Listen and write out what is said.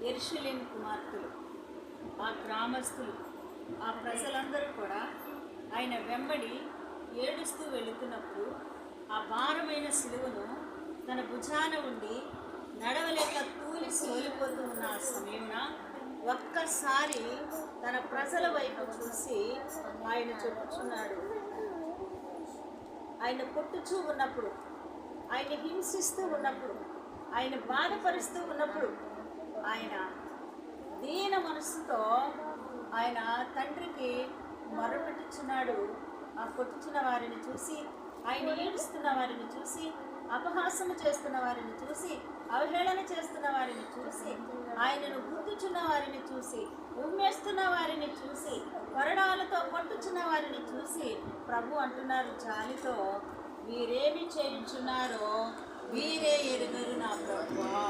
యెరూషలేము కుమార్తెలు, ఆ గ్రామస్తులు, ఆ ప్రజలందరూ కూడా ఆయన వెంబడి ఏడుస్తూ వెళుతున్నప్పుడు ఆ భారమైన సిలువను తన భుజాన ఉండి నడవలేక తూలి సోలిపోతూ ఉన్న ఆ సమయమున ఒక్కసారి తన ప్రజల వైపు చూసి ఆయన చెప్పుచున్నాడు. ఆయన కొట్టుచూ ఉన్నప్పుడు, ఆయన హింసిస్తూ ఉన్నప్పుడు, ఆయన బాధపరుస్తూ ఉన్నప్పుడు ఆయన దీన మనస్సుతో ఆయన తండ్రికి మొరపెట్టుచున్నాడు. ఆ కొట్టుచున్న వారిని చూసి, ఆయన ఏడుస్తున్న వారిని చూసి, అపహాసము చేస్తున్న వారిని చూసి, అవహేళన చేస్తున్న వారిని చూసి, ఆయనను గుర్తుచున్న వారిని చూసి, ఉమ్మేస్తున్న వారిని చూసి, కొరడాలతో కొట్టుచున్న వారిని చూసి ప్రభు అంటున్నారు జాలితో, వీరేమి చేయుచున్నారో వీరే ఎరుగరు నా ప్రభువా.